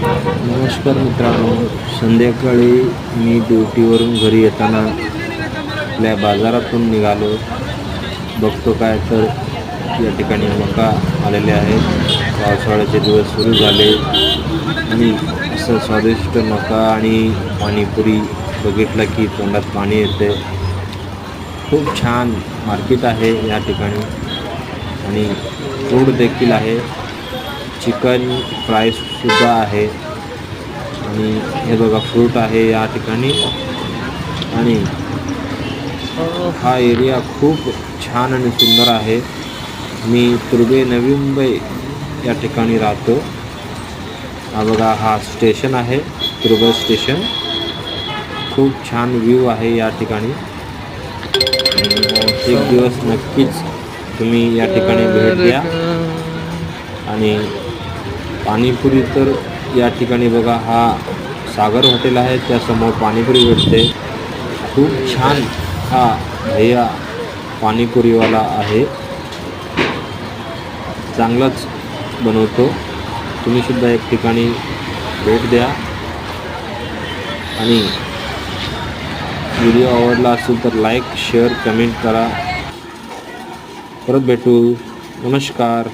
नमस्कार मित्रांनो, संध्याकाळी मी ड्युटीवरून घरी येताना आपल्या बाजारातून निघालो. बघतो काय तर या ठिकाणी मका आलेले आहेत. पावसाळ्याचे दिवस सुरू झाले आणि असं स्वादिष्ट मका आणि पाणीपुरी बघितलं की तोंडात पाणी येते. खूप छान मार्केट आहे या ठिकाणी आणि फूड देखील आहे. चिकन फ्रायसुद्धा आहे आणि हे बघा फ्रूट आहे या ठिकाणी. आणि हा एरिया खूप छान आणि सुंदर आहे. मी तुर्भे नवी मुंबई या ठिकाणी राहतो. हा बघा हा स्टेशन आहे, तुर्भे स्टेशन. खूप छान व्ह्यू आहे या ठिकाणी. एक दिवस नक्कीच तुम्ही या ठिकाणी भेट द्या. आणि पाणीपुरी तर या ठिकाणी बघा हा सागर हॉटेल आहे, त्यासमोर पाणीपुरी भेटते. खूप छान हा भैया पाणीपुरीवाला आहे, चांगलंच बनवतो. तुम्हीसुद्धा एक ठिकाणी भेट द्या. आणि व्हिडिओ आवडला असेल तर लाईक शेअर कमेंट करा. परत भेटू. नमस्कार.